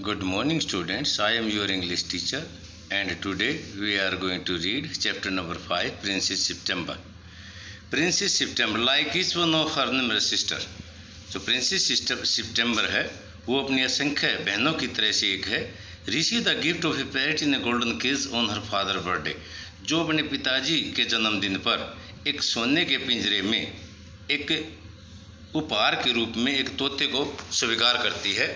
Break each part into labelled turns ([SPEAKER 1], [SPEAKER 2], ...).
[SPEAKER 1] Good morning, students. I am your English teacher, and today we are going to read chapter number 5, Princess September. Princess September, like each one of her numerous sisters. जो princess सितंबर है वो अपनी असंख्य बहनों की तरह से एक है. Receive the gift of a parrot in a golden cage on her father birthday, जो अपने पिताजी के जन्मदिन पर एक सोने के पिंजरे में एक उपहार के रूप में एक तोते को स्वीकार करती है.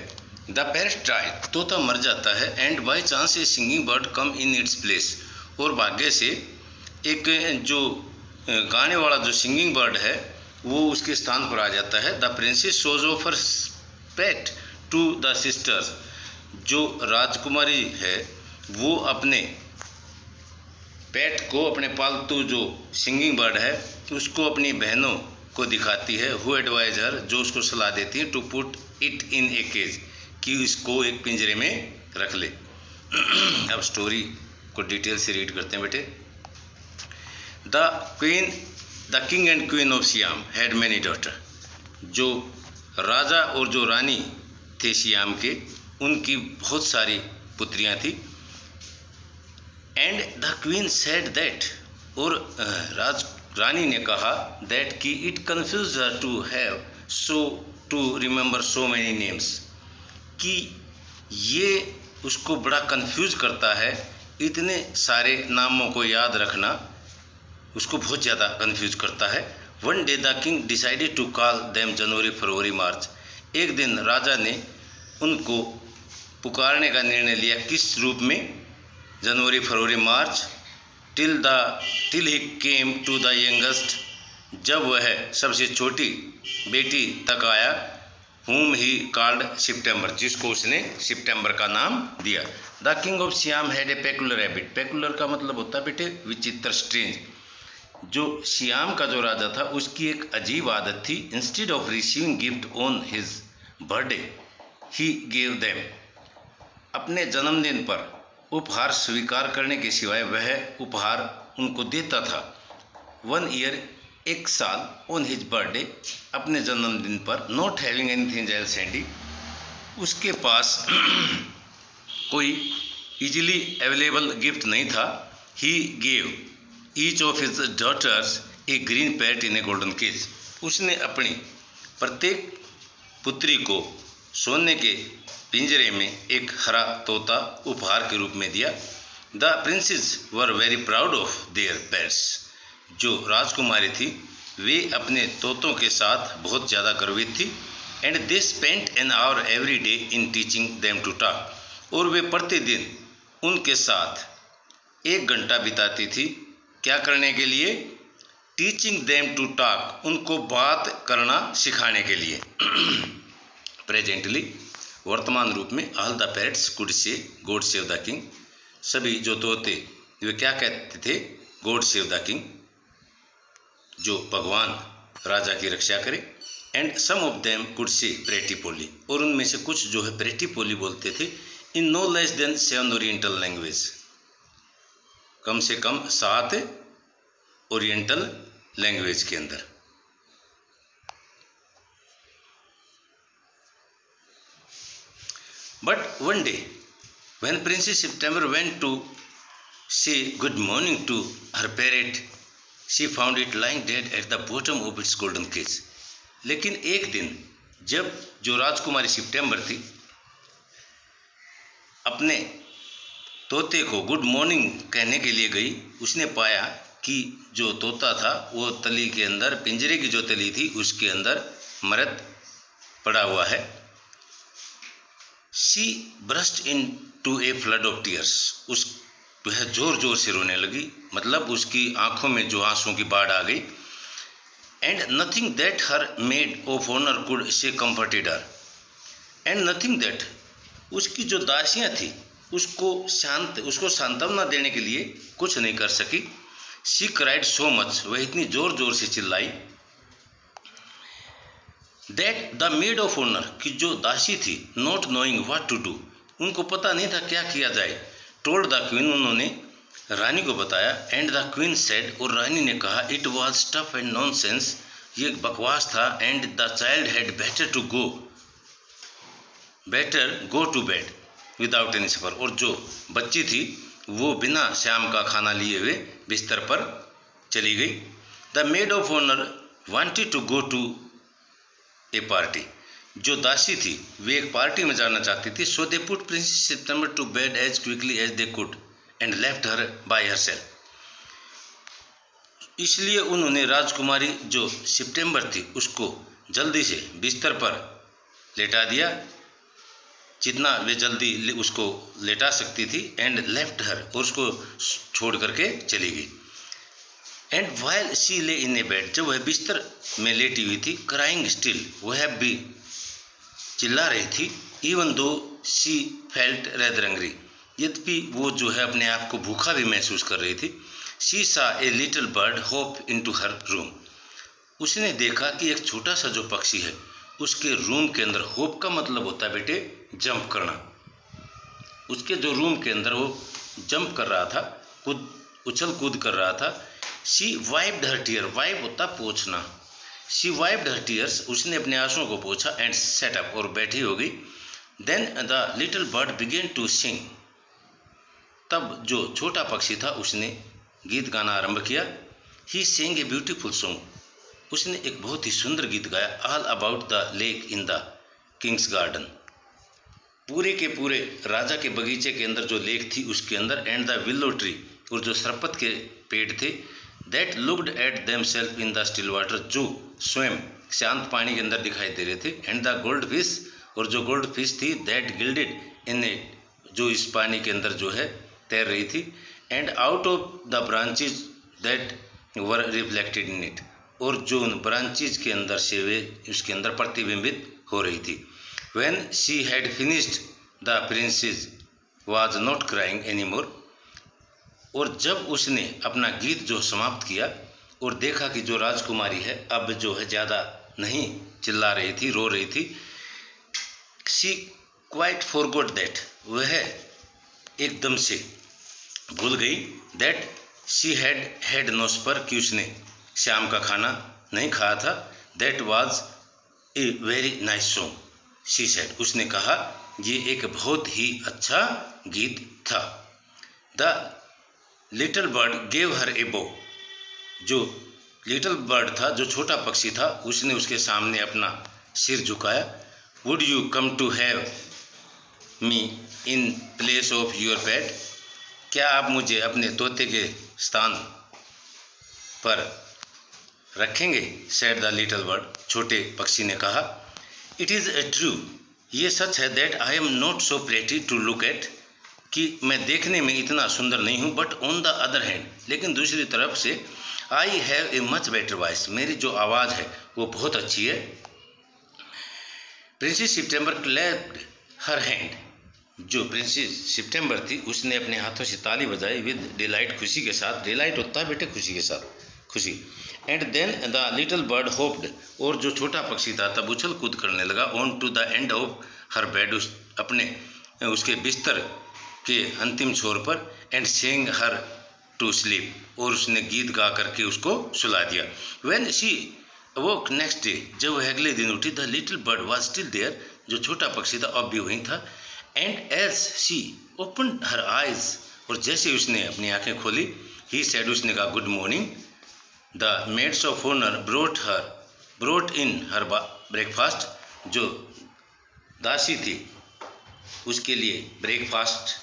[SPEAKER 1] द पैरेट डाइड, तोता मर जाता है. And by chance A singing bird come in its place, और भाग्य से एक जो गाने वाला जो सिंगिंग बर्ड है वो उसके स्थान पर आ जाता है. The princess shows offer pet to the sisters, जो राजकुमारी है वो अपने पेट को, अपने पालतू जो सिंगिंग बर्ड है उसको अपनी बहनों को दिखाती है. हु एडवाइज हर, जो उसको सलाह देती है, to put it in a cage, कि इसको एक पिंजरे में रख ले. अब स्टोरी को डिटेल से रीड करते हैं बेटे. The king and queen of SIAM had many daughter, जो राजा और जो रानी थे सियाम के, उनकी बहुत सारी पुत्रियां थी. And the queen said that, और रानी ने कहा दैट कि it confuse her to have to remember so many names, कि ये उसको बड़ा कंफ्यूज करता है, इतने सारे नामों को याद रखना उसको बहुत ज़्यादा कंफ्यूज करता है. One day the king decided to call them January February March, एक दिन राजा ने उनको पुकारने का निर्णय लिया. किस रूप में? जनवरी फरवरी मार्च. Till he came to the youngest, जब वह सबसे छोटी बेटी तक आया. whom he called सितंबर, जिसको उसने सितंबर का नाम दिया. The king of SIAM had a peculiar habit, peculiar का मतलब होता है बेटे विचित्र, स्ट्रेंज. जो सियाम का जो राजा था उसकी एक अजीब आदत थी. Instead of receiving gift on his birthday he gave them, अपने जन्मदिन पर उपहार स्वीकार करने के सिवाय वह उपहार उनको देता था. वन ईयर, एक साल, ऑन हिज बर्थडे, अपने जन्मदिन पर, not having anything else handy, उसके पास कोई इजीली अवेलेबल गिफ्ट नहीं था. He gave each of his daughters a green parrot in a golden cage, उसने अपनी प्रत्येक पुत्री को सोने के पिंजरे में एक हरा तोता उपहार के रूप में दिया. The princess were very proud of their pets, जो राजकुमारी थी वे अपने तोतों के साथ बहुत ज़्यादा गर्वित थी. And they spent an hour every day in teaching them to talk, और वे प्रतिदिन उनके साथ 1 घंटा बिताती थी. क्या करने के लिए? टीचिंग देम टू टॉक, उनको बात करना सिखाने के लिए. प्रेजेंटली, वर्तमान रूप में, all the parrots could say God save the king, सभी जो तोते वे क्या कहते थे? गॉड सेव द किंग, जो भगवान राजा की रक्षा करे. And some of them could say pretty Polly, और उनमें से कुछ जो है प्रेटी पोली बोलते थे. In no less than 7 oriental language, कम से कम 7 ओरिएंटल लैंग्वेज के अंदर. But one day when Princess September went to say good morning to her parrot, she found it lying dead at the bottom of its golden cage. लेकिन एक दिन जब जो राजकुमारी सितंबर थी अपने तोते को गुड मॉर्निंग कहने के लिए गई, उसने पाया कि जो तोता था वो तली के अंदर, पिंजरे की जो तली थी उसके अंदर मृत पड़ा हुआ है. She burst into a flood of tears, वह जोर जोर से रोने लगी, मतलब उसकी आंखों में जो आंसुओं की बाढ़ आ गई. And nothing that her maid of honour could say comforted her, and nothing that, उसकी जो दासियां थी उसको सांत्वना देने के लिए कुछ नहीं कर सकी. शी क्राइड सो मच, वह इतनी जोर जोर से चिल्लाई. That the maid of honour, कि जो दासी थी, not knowing what to do, उनको पता नहीं था क्या किया जाए. टोल्ड द क्वीन, उन्होंने रानी को बताया. एंड द क्वीन सेड, और रानी ने कहा, it was tough and nonsense, ये बकवास था. And the child had better go to bed, without any supper, और जो बच्ची थी वो बिना श्याम का खाना लिए हुए बिस्तर पर चली गई। The maid of honour wanted to go to a party, जो दासी थी वे एक पार्टी में जाना चाहती थी। So they put Princess September to bed as quickly as they could and left her by herself. इसलिए उन्होंने राजकुमारी जो सितंबर थी उसको जल्दी से बिस्तर पर लेटा दिया, जितना वे जल्दी उसको लेटा सकती थी, एंड लेफ्ट हर, और उसको छोड़ करके चली गई। एंड वाइल शी ले इन ए बेड, जब वह बिस्तर में लेटी हुई थी, क्राइंग स्टिल, वह भी चिल्ला रही थी, even though she felt rather hungry, यद्यपि वो जो है अपने आप को भूखा भी महसूस कर रही थी। शी सा a little bird hope into her room, उसने देखा कि एक छोटा सा जो पक्षी है उसके रूम के अंदर, होप का मतलब होता है बेटे जंप करना, उसके जो रूम के अंदर वो जंप कर रहा था, उछल कूद कर रहा था। She wiped her tear, wipe होता पोंछना, शी वाइप्ड हर टीयर्स, उसने अपने आंसुओं को पोंछा, एंड सेट अप, और बैठी हो गई। Then the little bird began to sing, तब जो छोटा पक्षी था उसने गीत गाना आरंभ किया। ही सेंग ए ब्यूटीफुल सॉन्ग, उसने एक बहुत ही सुंदर गीत गाया। All about the lake in the Kings garden, पूरे के पूरे राजा के बगीचे के अंदर जो लेक थी उसके अंदर, एंड द विलो ट्री, और जो सरपत के पेड़ थे, that looked at themself in the still water, जो स्वयं शांत पानी के अंदर दिखाई दे रहे थे, एंड द गोल्ड फिश, और जो गोल्ड फिश थी, दैट गिल्डेड इन इट, जो इस पानी के अंदर जो है तैर रही थी, and out of the branches that were reflected in it, और जो उन ब्रांचेज के अंदर से वे उसके अंदर प्रतिबिंबित हो रही थी। When she had finished, the princess was not crying anymore, और जब उसने अपना गीत जो समाप्त किया और देखा कि जो राजकुमारी है अब जो है ज़्यादा नहीं चिल्ला रही थी, रो रही थी, she quite forgot that, वह एकदम से भूल गई, that she had no supper, कि उसने शाम का खाना नहीं खाया था, that was a very nice song, she said, उसने कहा ये एक बहुत ही अच्छा गीत था। The little bird gave her a bow, जो लिटिल बर्ड था, जो छोटा पक्षी था, उसने उसके सामने अपना सिर झुकाया। Would you come to have me in place of your pet, क्या आप मुझे अपने तोते के स्थान पर रखेंगे? सेड द लिटिल बर्ड, छोटे पक्षी ने कहा। इट इज़ ट्रू, ये सच है, that I am not so pretty to look at, कि मैं देखने में इतना सुंदर नहीं हूँ, but on the other hand, लेकिन दूसरी तरफ से I have a much better voice, मेरी जो आवाज़ है वो बहुत अच्छी है। Princess September clapped her hand, जो प्रिंसेस सितंबर थी उसने अपने हाथों से ताली बजाई, विद डिलाइट, खुशी के साथ, डिलाइट होता है बेटे खुशी के साथ, खुशी। And then the little bird hopped, और जो छोटा पक्षी था तब उछल कूद करने लगा, on to the end of her bed, उसके बिस्तर के अंतिम छोर पर, and sang her to sleep, और उसने गीत गा करके उसको सुला दिया। When she awoke next day, जब वह अगले दिन उठी, the little bird was still there, जो छोटा पक्षी था अब भी वहीं था, and as she open her eyes, और जैसे उसने अपनी आंखें खोली, ही सेड, उसने कहा good morning. The maids of honour brought in her breakfast, जो दासी थी उसके लिए ब्रेकफास्ट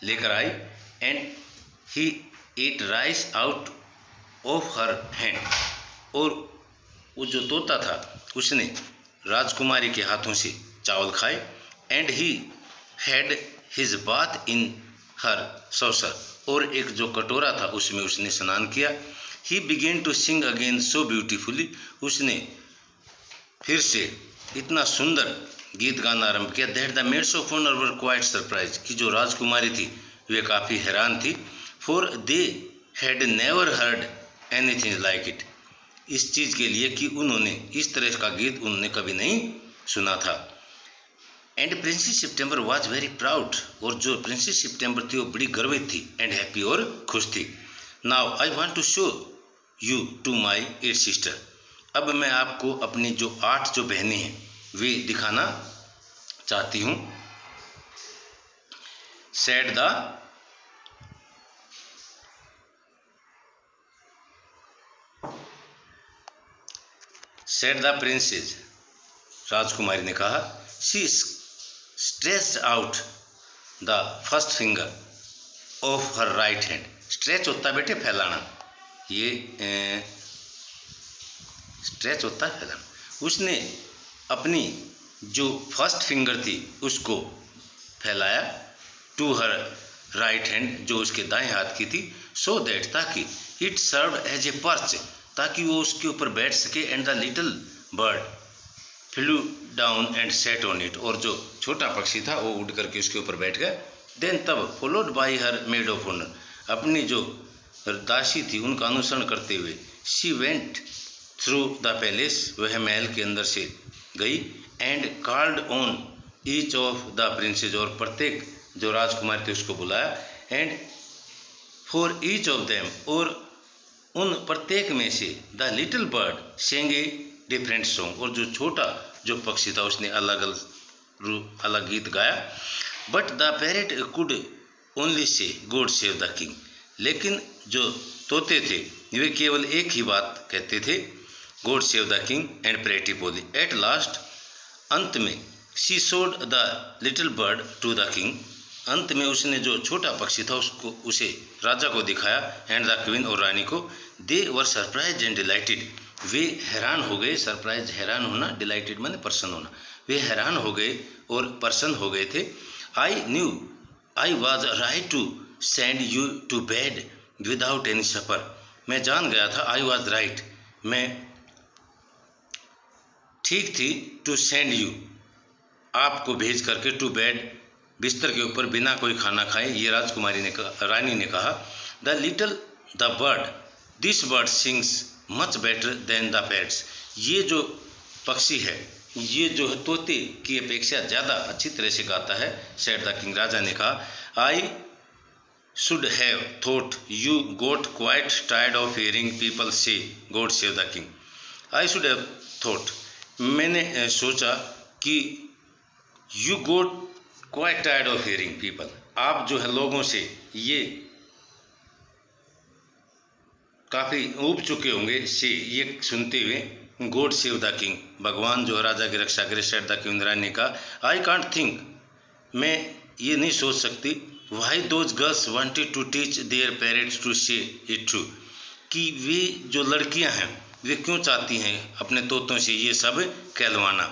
[SPEAKER 1] लेकर आई, and he ate rice out of her hand, और वो जो तोता था उसने राजकुमारी के हाथों से चावल खाए, and he had his bath in her saucer, और एक जो कटोरा था उसमें उसने स्नान किया। He began to sing again so beautifully, उसने फिर से इतना सुंदर गीत गाना आरंभ किया, that the maids of honour were quite surprised, कि जो राजकुमारी थी वे काफ़ी हैरान थी, for they had never heard anything like it, इस चीज़ के लिए कि उन्होंने इस तरह का गीत उन्होंने कभी नहीं सुना था। And princess September was very proud, और जो प्रिंसेस सितंबर थी वो बड़ी गर्वित थी, एंड हैप्पी, और खुश थी। Now I want to show you to my 8 sister, अब मैं आपको अपनी जो 8 जो बहनें हैं वे दिखाना चाहती हूँ। said the princess, राजकुमारी ने कहा। She stretched out the first finger of her right hand. Stretch होता है बेटे फैलाना, ये स्ट्रेच होता है फैलाना। उसने अपनी जो फर्स्ट फिंगर थी उसको फैलाया, टू हर राइट हैंड, जो उसके दाएं हाथ की थी, सो दैट, ताकि, it serve as a perch, ताकि वो उसके ऊपर बैठ सके, and the little bird flew down and sat on it, और जो छोटा पक्षी था वो उड़ करके उसके ऊपर बैठ गया। देन तब, followed by her maid of honour, अपनी जो दासी थी उनका अनुसरण करते हुए, she went through the palace, वह महल के अंदर से गई, and called on each of the princes, और प्रत्येक जो राजकुमार थे उसको बुलाया, and for each of them, और उन प्रत्येक में से, the little bird sang a different song, और जो छोटा जो पक्षी था उसने अलग गीत गाया। But the parrot could only say God save the king, लेकिन जो तोते थे वे केवल एक ही बात कहते थे, God save the king and pretty Polly. At last, अंत में, she showed the little bird to the king, अंत में उसने जो छोटा पक्षी था उसे राजा को दिखाया, एंड द क्वीन, और रानी को। दे वर सरप्राइज एंड डिलाइटेड, वे हैरान हो गए, सरप्राइज हैरान होना, डिलाइटेड माने प्रसन्न होना, वे हैरान हो गए और प्रसन्न हो गए थे। I knew I was right to send you to bed without any supper, मैं जान गया था, आई वॉज राइट, मैं ठीक थी, टू सेंड यू, आपको भेज करके, टू बेड, बिस्तर के ऊपर बिना कोई खाना खाए, ये रानी ने कहा। The bird, this bird sings much better than the pets, ये जो पक्षी है ये जो तोते की अपेक्षा ज़्यादा अच्छी तरह से गाता है, सेड द किंग, राजा ने कहा। I should have thought you got quite tired of hearing people say God save the king, I should have thought, मैंने सोचा कि you got quite tired of hearing people, आप जो है लोगों से ये काफ़ी ऊब चुके होंगे से ये सुनते हुए, गॉड सेव द किंग, भगवान जो राजा की रक्षा करे, सेड द किंग, रानी ने कहा। आई कांट थिंक, मैं ये नहीं सोच सकती, why those girls wanted to teach their parents to say it true, कि वे जो लड़कियां हैं वे क्यों चाहती हैं अपने तोतों से ये सब कहलवाना।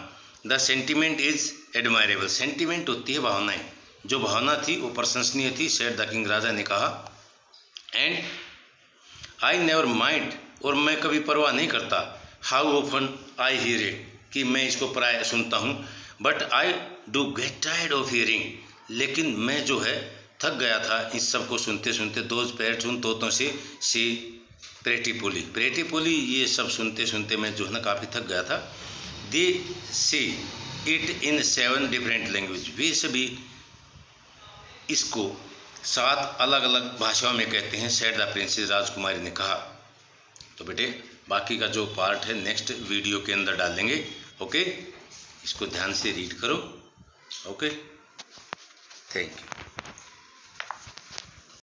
[SPEAKER 1] The sentiment is admirable, sentiment होती है भावनाएं, जो भावना थी वो प्रशंसनीय थी, सेड द किंग, राजा ने कहा। एंड आई नेवर माइंड, और मैं कभी परवाह नहीं करता, how often I hear it, कि मैं इसको प्राय सुनता हूँ, but I do get tired of hearing, लेकिन मैं जो है थक गया था इस सब को सुनते सुनते, दोज पैट्स, उन तोतों से, सी प्रेटी पोली, ये सब सुनते सुनते मैं जो है ना काफ़ी थक गया था। दे से इट इन 7 डिफरेंट लैंग्वेज, वे सभी इसको 7 अलग अलग भाषाओं में कहते हैं, सेड द प्रिंसेस, राजकुमारी ने कहा। तो बेटे बाकी का जो पार्ट है नेक्स्ट वीडियो के अंदर डालेंगे, ओके, इसको ध्यान से रीड करो, ओके, थैंक यू।